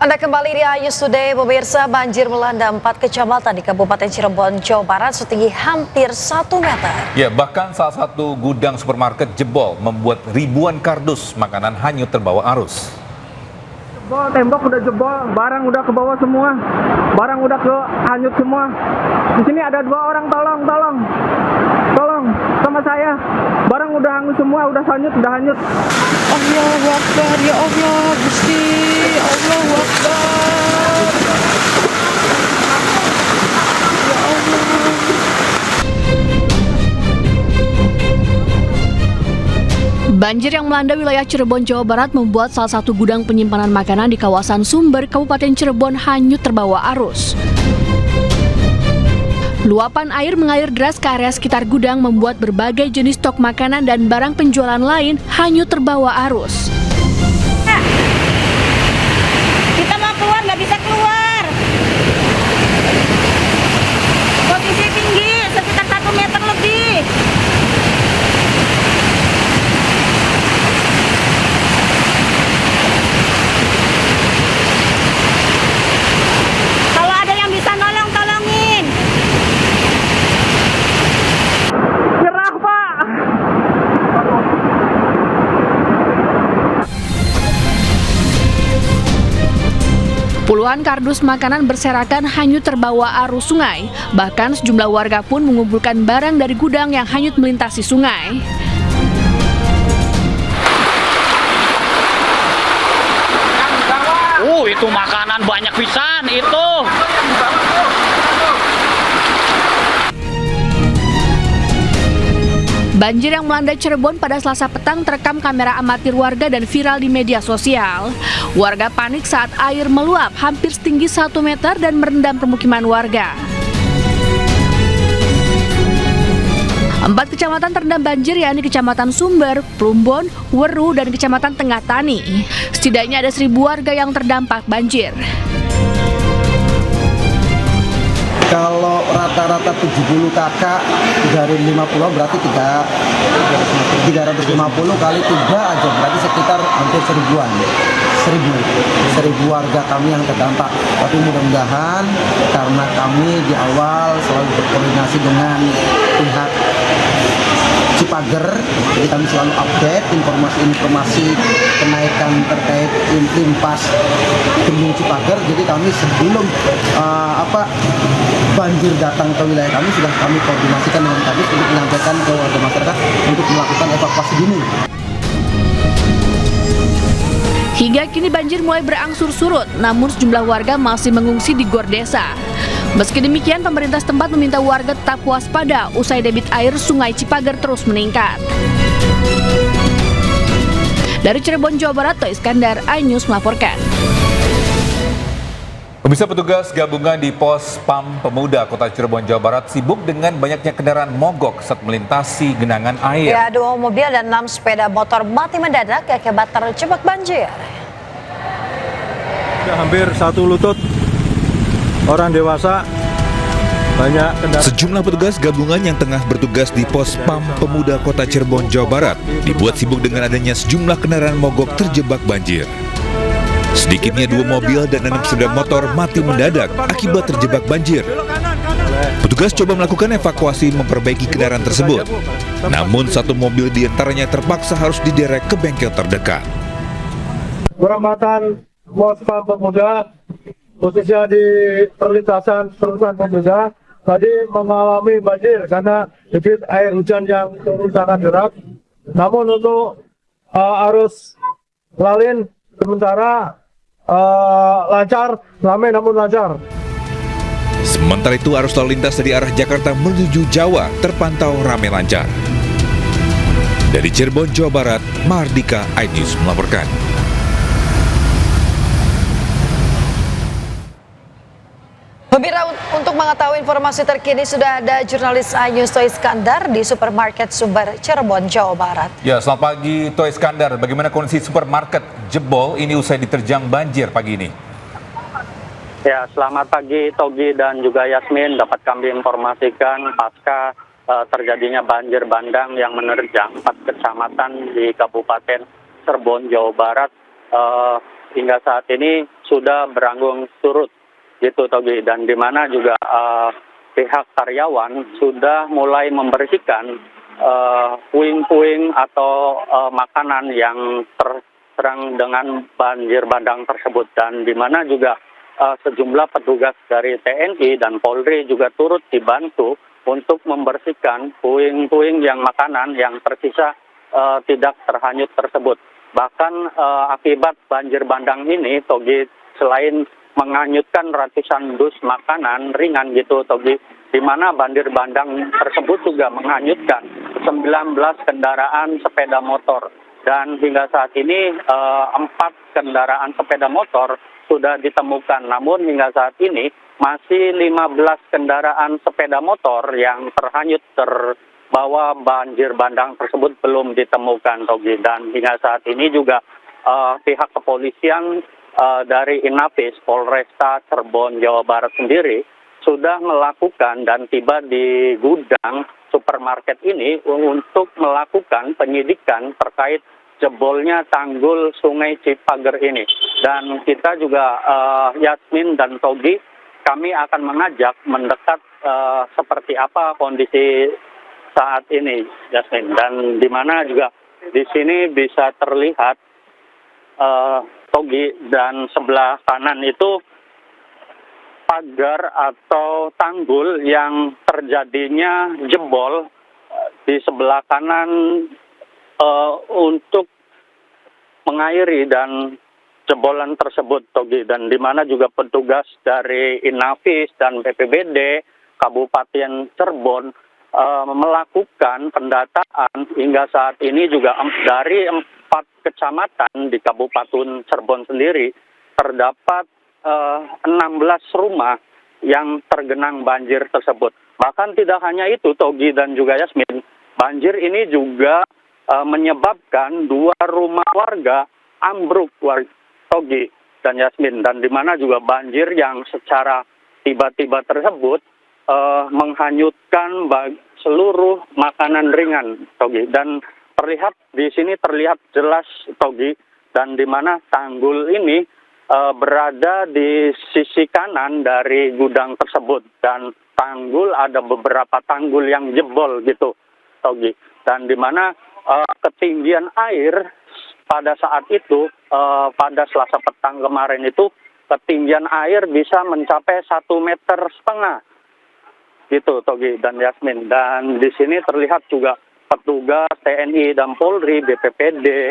Anda kembali di Ayus Today, pemirsa. Banjir melanda 4 kecamatan di Kabupaten Cirebon, Jawa Barat setinggi hampir 1 meter. Ya, bahkan salah satu gudang supermarket jebol membuat ribuan kardus makanan hanyut terbawa arus. Jebol, tembok udah jebol, barang udah ke bawah semua, barang udah ke hanyut semua. Di sini ada 2 orang, tolong sama saya. Barang udah hanyut semua, udah hanyut. Allahu Akbar, ya Allah, Gusti, Allahu Akbar. Ya Allah. Banjir yang melanda wilayah Cirebon, Jawa Barat membuat salah satu gudang penyimpanan makanan di kawasan Sumber, Kabupaten Cirebon hanyut terbawa arus. Luapan air mengalir deras ke area sekitar gudang membuat berbagai jenis stok makanan dan barang penjualan lain hanyut terbawa arus. Kita mau keluar, nggak bisa keluar. Posisi tinggi, sekitar 1 meter lebih. Kalau ada yang bisa nolong, tolongin. Nyerah, Pak. Puluhan kardus makanan berserakan hanyut terbawa arus sungai. Bahkan sejumlah warga pun mengumpulkan barang dari gudang yang hanyut melintasi sungai. Itu makanan banyak pisan itu. Banjir yang melanda Cirebon pada Selasa petang terekam kamera amatir warga dan viral di media sosial. Warga panik saat air meluap hampir setinggi 1 meter dan merendam permukiman warga. 4 kecamatan terendam banjir, yakni Kecamatan Sumber, Plumbon, Weru, dan Kecamatan Tengah Tani. Setidaknya ada 1.000 warga yang terdampak banjir. Kalau rata-rata 70 kakak dari 50 berarti 350 kali 3 aja berarti sekitar hampir 1.000-an. 1.000 warga kami yang terdampak. Tapi mudah-mudahan karena kami di awal selalu berkoordinasi dengan pihak Cipager, jadi kami selalu update informasi kenaikan terkait impas Bendung Cipager. Jadi kami sebelum banjir datang ke wilayah kami sudah kami koordinasikan dengan kami untuk menyampaikan ke warga masyarakat untuk melakukan evakuasi dini. Hingga kini banjir mulai berangsur surut, namun sejumlah warga masih mengungsi di gor desa. Meski demikian, pemerintah setempat meminta warga tetap waspada usai debit air Sungai Cipager terus meningkat. Dari Cirebon, Jawa Barat, Toy Iskandar, iNews melaporkan. Pemirsa, petugas gabungan di Pos PAM Pemuda Kota Cirebon, Jawa Barat sibuk dengan banyaknya kendaraan mogok saat melintasi genangan air. Ya, 2 mobil dan 6 sepeda motor mati mendadak akibat terjebak banjir. Hampir 1 lutut orang dewasa, banyak kendaraan. Sejumlah petugas gabungan yang tengah bertugas di Pos PAM Pemuda Kota Cirebon, Jawa Barat dibuat sibuk dengan adanya sejumlah kendaraan mogok terjebak banjir. Sedikitnya 2 mobil dan 6 sepeda motor mati mendadak akibat terjebak banjir. Petugas coba melakukan evakuasi memperbaiki kendaraan tersebut. Namun 1 mobil diantaranya terpaksa harus diderek ke bengkel terdekat. Perempatan Pos PAM Pemuda, khususnya di perlintasan Pemuda, tadi mengalami banjir karena debit air hujan yang turun sangat deras. Namun untuk arus lalin sementara lancar, ramai namun lancar. Sementara itu arus lalu lintas dari arah Jakarta menuju Jawa terpantau ramai lancar. Dari Cirebon, Jawa Barat, Mardika, iNews melaporkan. Pemirsa, untuk mengetahui informasi terkini sudah ada jurnalis iNews Toy Iskandar di Supermarket Sumber, Cirebon, Jawa Barat. Ya, selamat pagi Toy Iskandar. Bagaimana kondisi supermarket jebol ini usai diterjang banjir pagi ini? Ya, selamat pagi Togi dan juga Yasmin. Dapat kami informasikan pasca terjadinya banjir bandang yang menerjang 4 kecamatan di Kabupaten Cirebon, Jawa Barat. hingga saat ini sudah berangsur surut gitu Togi, dan di mana juga pihak karyawan sudah mulai membersihkan puing-puing atau makanan yang terserang dengan banjir bandang tersebut, dan di mana juga sejumlah petugas dari TNI dan Polri juga turut dibantu untuk membersihkan puing-puing yang makanan yang tersisa tidak terhanyut tersebut. Bahkan akibat banjir bandang ini, Togi, selain menghanyutkan ratusan dus makanan ringan gitu, Togi, di mana banjir bandang tersebut juga menghanyutkan 19 kendaraan sepeda motor. Dan hingga saat ini 4 kendaraan sepeda motor sudah ditemukan. Namun hingga saat ini masih 15 kendaraan sepeda motor yang terhanyut terbawa banjir bandang tersebut belum ditemukan, Togi. Dan hingga saat ini juga pihak kepolisian dari Inafis Polresta Cirebon Jawa Barat sendiri sudah melakukan dan tiba di gudang supermarket ini untuk melakukan penyidikan terkait jebolnya tanggul Sungai Cipager ini. Dan kita juga Yasmin dan Togi, kami akan mengajak mendekat seperti apa kondisi saat ini, Yasmin, dan di mana juga di sini bisa terlihat Togi, dan sebelah kanan itu pagar atau tanggul yang terjadinya jebol di sebelah kanan untuk mengairi dan jebolan tersebut, Togi, dan di mana juga petugas dari Inafis dan BPBD Kabupaten Cirebon melakukan pendataan hingga saat ini juga dari 4 kecamatan di Kabupaten Cirebon sendiri terdapat 16 rumah yang tergenang banjir tersebut. Bahkan tidak hanya itu, Togi dan juga Yasmin, banjir ini juga menyebabkan 2 rumah warga ambruk, Togi dan Yasmin, dan di mana juga banjir yang secara tiba-tiba tersebut menghanyutkan seluruh makanan ringan, Togi, dan terlihat di sini terlihat jelas, Togi, dan di mana tanggul ini berada di sisi kanan dari gudang tersebut, dan tanggul ada beberapa tanggul yang jebol gitu, Togi, dan di mana ketinggian air pada saat itu pada Selasa petang kemarin itu ketinggian air bisa mencapai 1,5 meter gitu, Togi dan Yasmin. Dan di sini terlihat juga petugas TNI dan Polri, BPPD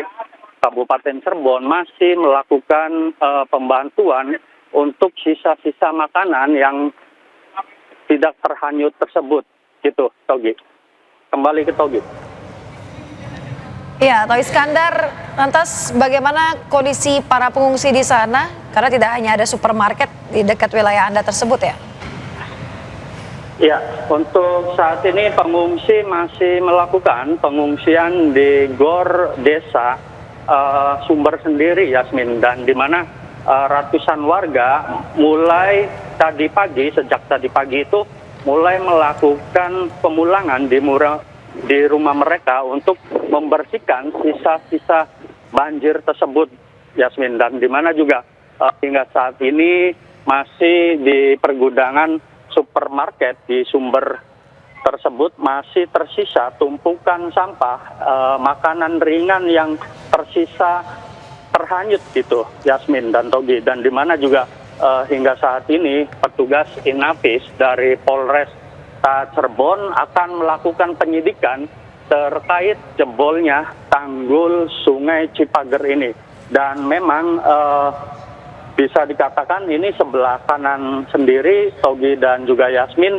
Kabupaten Cirebon masih melakukan pembantuan untuk sisa-sisa makanan yang tidak terhanyut tersebut gitu, Togi. Kembali ke Togi. Ya, Toh Iskandar, lantas bagaimana kondisi para pengungsi di sana? Karena tidak hanya ada supermarket di dekat wilayah Anda tersebut ya? Ya, untuk saat ini pengungsi masih melakukan pengungsian di Gor Desa Sumber sendiri, Yasmin, dan di mana ratusan warga mulai tadi pagi, sejak tadi pagi itu mulai melakukan pemulangan di rumah mereka untuk membersihkan sisa-sisa banjir tersebut, Yasmin, dan di mana juga hingga saat ini masih di pergudangan supermarket di Sumber tersebut masih tersisa tumpukan sampah makanan ringan yang tersisa terhanyut gitu, Yasmin dan Togi, dan di mana juga hingga saat ini petugas Inafis dari Polresta Cirebon akan melakukan penyidikan terkait jebolnya tanggul Sungai Cipager ini. Dan memang bisa dikatakan ini sebelah kanan sendiri, Togi dan juga Yasmin,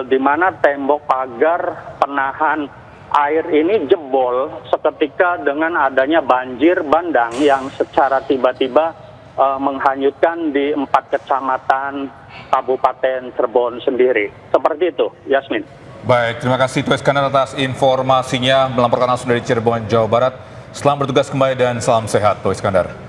di mana tembok pagar penahan air ini jebol seketika dengan adanya banjir bandang yang secara tiba-tiba menghanyutkan di 4 kecamatan Kabupaten Cirebon sendiri. Seperti itu, Yasmin. Baik, terima kasih Toh Iskandar atas informasinya melaporkan langsung dari Cirebon, Jawa Barat. Selamat bertugas kembali dan salam sehat, Toh Iskandar.